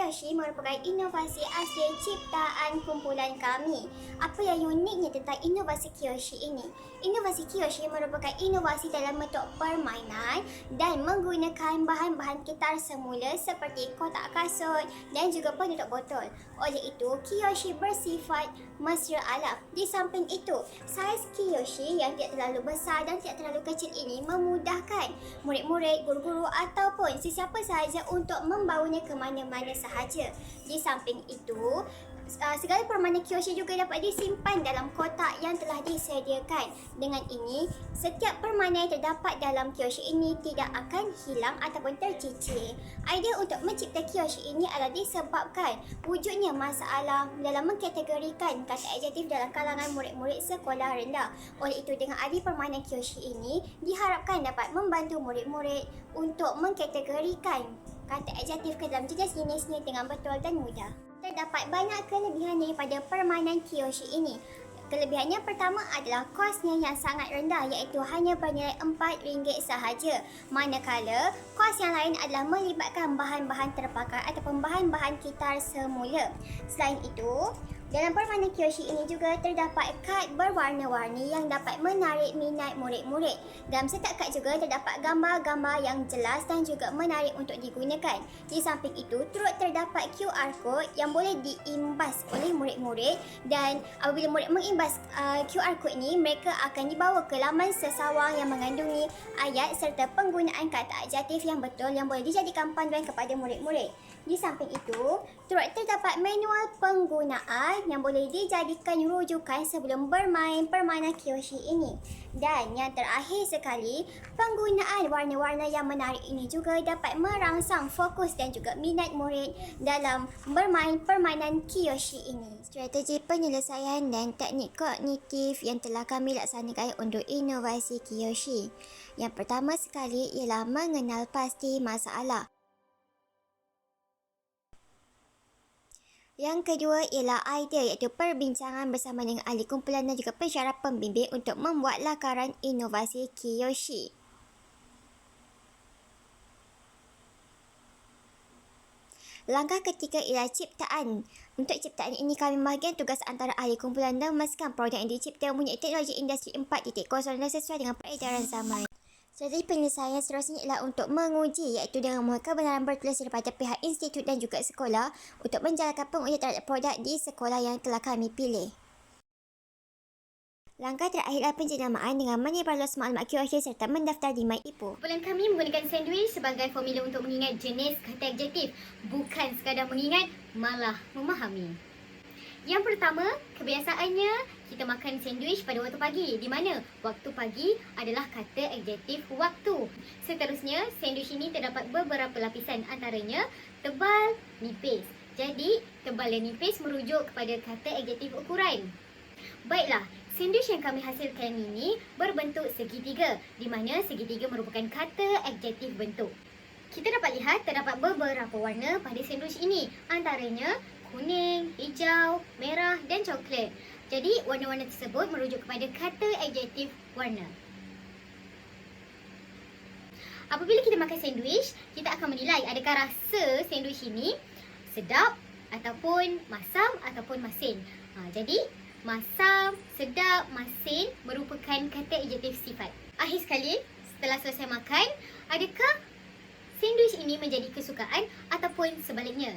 Kyoshi merupakan inovasi asli ciptaan kumpulan kami. Apa yang uniknya tentang inovasi Kyoshi ini? Inovasi Kyoshi merupakan inovasi dalam bentuk permainan dan menggunakan bahan-bahan kitar semula seperti kotak kasut dan juga penutup botol. Oleh itu, Kyoshi bersifat mesra alam. Di samping itu, saiz Kyoshi yang tidak terlalu besar dan tidak terlalu kecil ini memudahkan murid-murid, guru-guru ataupun sesiapa sahaja untuk membawanya ke mana-mana sahaja. Di samping itu, segala permainan Kyoshi juga dapat disimpan dalam kotak yang telah disediakan. Dengan ini, setiap permainan yang terdapat dalam Kyoshi ini tidak akan hilang ataupun tercicir. Idea untuk mencipta Kyoshi ini adalah disebabkan wujudnya masalah dalam mengkategorikan kata adjektif dalam kalangan murid-murid sekolah rendah. Oleh itu, dengan adanya permainan Kyoshi ini diharapkan dapat membantu murid-murid untuk mengkategorikan kata adjektif ke dalam jenis-jenisnya dengan betul dan mudah. Terdapat banyak kelebihan daripada permainan Kyoshi ini. Kelebihan yang pertama adalah kosnya yang sangat rendah, iaitu hanya bernilai RM4 sahaja. Manakala kos yang lain adalah melibatkan bahan-bahan terpakai ataupun bahan-bahan kitar semula. Selain itu, dalam permainan Kyoshi ini juga terdapat kad berwarna-warni yang dapat menarik minat murid-murid. Dalam setiap kad juga terdapat gambar-gambar yang jelas dan juga menarik untuk digunakan. Di samping itu, turut terdapat QR code yang boleh diimbas oleh murid-murid, dan apabila murid mengimbas QR code ini, mereka akan dibawa ke laman sesawang yang mengandungi ayat serta penggunaan kata adjektif yang betul yang boleh dijadikan panduan kepada murid-murid. Di samping itu, turut terdapat manual penggunaan yang boleh dijadikan rujukan sebelum bermain permainan Kyoshi ini. Dan yang terakhir sekali, penggunaan warna-warna yang menarik ini juga dapat merangsang fokus dan juga minat murid dalam bermain permainan Kyoshi ini. Strategi penyelesaian dan teknik kognitif yang telah kami laksanakan untuk inovasi Kyoshi. Yang pertama sekali ialah mengenal pasti masalah. Yang kedua ialah idea, iaitu perbincangan bersama dengan ahli kumpulan dan juga pensyarah pembimbing untuk membuat lakaran inovasi Kyoshi. Langkah ketiga ialah ciptaan. Untuk ciptaan ini, kami bahagian tugas antara ahli kumpulan dan memastikan produk yang dicipta mempunyai teknologi industri 4.0 dan sesuai dengan peredaran zaman. Strategi penyelesaian seterusnya ialah untuk menguji, iaitu dengan memohon kebenaran bertulis daripada pihak institut dan juga sekolah untuk menjalankan pengujian terhadap produk di sekolah yang telah kami pilih. Langkah terakhir adalah penjenamaan dengan menyebarluas maklumat Kyoshi serta mendaftar di MyIPO. Kumpulan kami menggunakan sandwich sebagai formula untuk mengingat jenis kata adjektif, bukan sekadar mengingat, malah memahami. Yang pertama, kebiasaannya kita makan sandwich pada waktu pagi, di mana waktu pagi adalah kata adjektif waktu. Seterusnya, sandwich ini terdapat beberapa lapisan, antaranya tebal, nipis. Jadi, tebal dan nipis merujuk kepada kata adjektif ukuran. Baiklah, sandwich yang kami hasilkan ini berbentuk segitiga, di mana segitiga merupakan kata adjektif bentuk. Kita dapat lihat terdapat beberapa warna pada sandwich ini, antaranya kuning, hijau, merah dan coklat. Jadi, warna-warna tersebut merujuk kepada kata adjektif warna. Apabila kita makan sandwich, kita akan menilai adakah rasa sandwich ini sedap ataupun masam ataupun masin. Jadi, masam, sedap, masin merupakan kata adjektif sifat. Akhir sekali, setelah selesai makan, adakah sandwich ini menjadi kesukaan ataupun sebaliknya?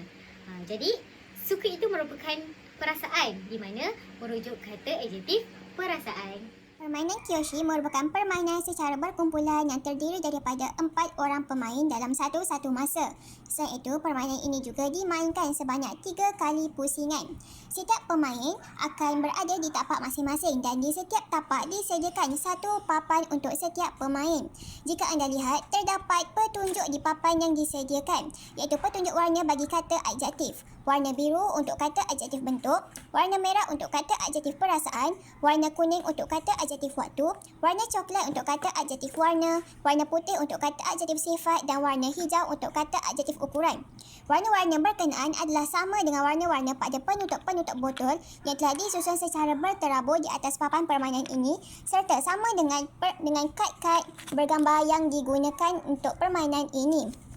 Jadi, suka itu merupakan perasaan, di mana merujuk kata adjektif perasaan. Permainan Kyoshi merupakan permainan secara berkumpulan yang terdiri daripada 4 orang pemain dalam satu masa. Selain itu, permainan ini juga dimainkan sebanyak 3 kali pusingan. Setiap pemain akan berada di tapak masing-masing dan di setiap tapak disediakan satu papan untuk setiap pemain. Jika anda lihat, terdapat petunjuk di papan yang disediakan, iaitu petunjuk warna bagi kata adjektif. Warna biru untuk kata adjektif bentuk, warna merah untuk kata adjektif perasaan, warna kuning untuk kata adjektif waktu, warna coklat untuk kata adjektif warna, warna putih untuk kata adjektif sifat dan warna hijau untuk kata adjektif ukuran. Warna-warna berkenaan adalah sama dengan warna-warna pada penutup-penutup botol yang telah disusun secara berterabur di atas papan permainan ini, serta sama dengan kad-kad bergambar yang digunakan untuk permainan ini.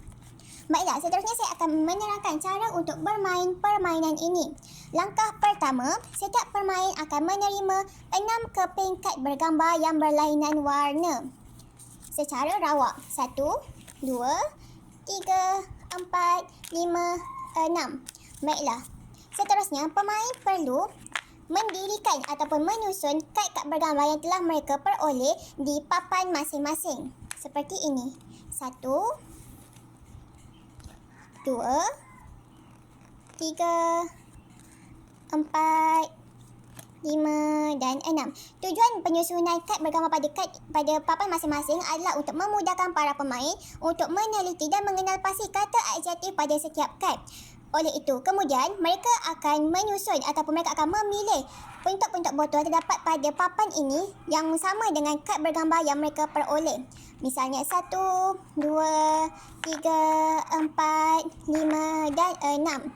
Baiklah, seterusnya saya akan menerangkan cara untuk bermain permainan ini. Langkah pertama, setiap pemain akan menerima 6 keping kad bergambar yang berlainan warna secara rawak. 1, 2, 3, 4, 5, 6. Baiklah. Seterusnya, pemain perlu mendirikan ataupun menyusun kad-kad bergambar yang telah mereka peroleh di papan masing-masing. Seperti ini. 1, 2, 3, 4, 5 dan 6. Tujuan penyusunan kad bergambar pada papan masing-masing adalah untuk memudahkan para pemain untuk meneliti dan mengenal pasti kata adjektif pada setiap kad. Oleh itu, kemudian mereka akan menyusun ataupun mereka akan memilih puntuk-puntuk botol terdapat pada papan ini yang sama dengan kad bergambar yang mereka peroleh. Misalnya 1, 2, 3, 4, 5 dan 6.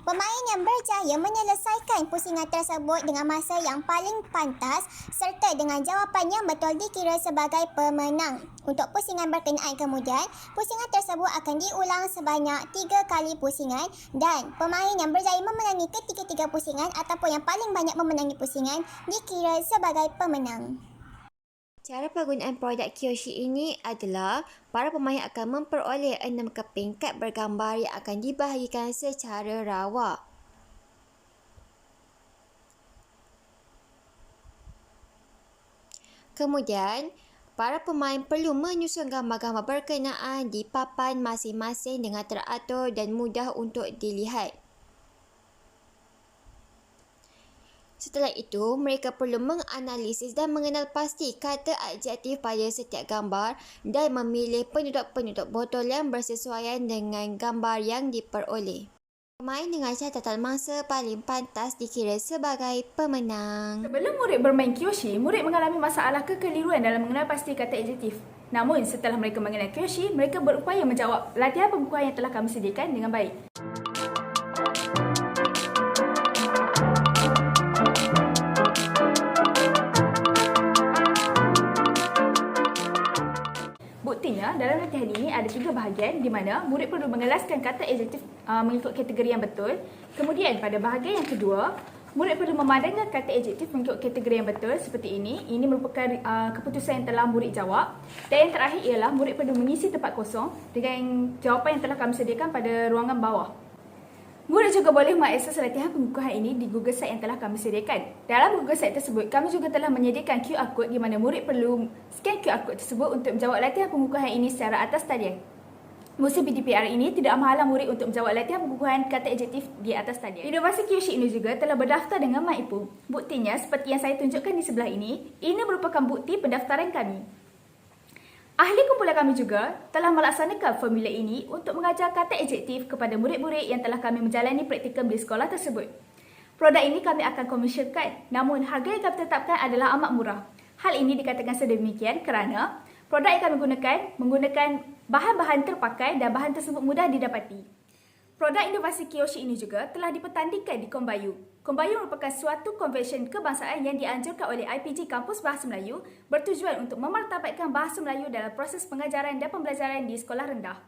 Pemain yang berjaya menyelesaikan pusingan tersebut dengan masa yang paling pantas serta dengan jawapan yang betul dikira sebagai pemenang. Untuk pusingan berkenaan kemudian, pusingan tersebut akan diulang sebanyak 3 kali pusingan dan pemain yang berjaya memenangi ketiga-tiga pusingan ataupun yang paling banyak memenangi pusingan dikira sebagai pemenang. Cara penggunaan produk Kyoshi ini adalah para pemain akan memperoleh 6 keping kad bergambar yang akan dibahagikan secara rawak. Kemudian, para pemain perlu menyusun gambar-gambar berkenaan di papan masing-masing dengan teratur dan mudah untuk dilihat. Setelah itu, mereka perlu menganalisis dan mengenal pasti kata adjektif pada setiap gambar dan memilih penutup-penutup botol yang bersesuaian dengan gambar yang diperoleh. Pemain dengan catatan mangsa paling pantas dikira sebagai pemenang. Sebelum murid bermain Kyoshi, murid mengalami masalah kekeliruan dalam mengenal pasti kata adjektif. Namun, setelah mereka mengenal Kyoshi, mereka berupaya menjawab latihan pembukuan yang telah kami sediakan dengan baik. Buktinya, dalam latihan ini ada 3 bahagian di mana murid perlu mengelaskan kata adjektif mengikut kategori yang betul. Kemudian, pada bahagian yang kedua, murid perlu memandangkan kata adjektif mengikut kategori yang betul seperti ini. Ini merupakan keputusan yang telah murid jawab. Dan yang terakhir ialah murid perlu mengisi tempat kosong dengan jawapan yang telah kami sediakan pada ruangan bawah. Murid juga boleh mengakses latihan pengukuhan ini di Google Site yang telah kami sediakan. Dalam Google Site tersebut, kami juga telah menyediakan QR Code di mana murid perlu scan QR Code tersebut untuk menjawab latihan pengukuhan ini secara atas talian. Musim PDPR ini tidak menghalang murid untuk menjawab latihan pengukuhan kata adjektif di atas talian. Inovasi Kyoshi ini juga telah berdaftar dengan MyIPO. Buktinya, seperti yang saya tunjukkan di sebelah ini merupakan bukti pendaftaran kami. Ahli kumpulan kami juga telah melaksanakan formula ini untuk mengajar kata adjektif kepada murid-murid yang telah kami menjalani praktikum di sekolah tersebut. Produk ini kami akan komersialkan, namun harga yang kami tetapkan adalah amat murah. Hal ini dikatakan sedemikian kerana produk yang kami menggunakan bahan-bahan terpakai dan bahan tersebut mudah didapati. Produk inovasi Kyoshi ini juga telah dipertandingkan di Kombayu. Kombayu merupakan suatu konvensyen kebangsaan yang dianjurkan oleh IPG Kampus Bahasa Melayu bertujuan untuk memartabatkan bahasa Melayu dalam proses pengajaran dan pembelajaran di sekolah rendah.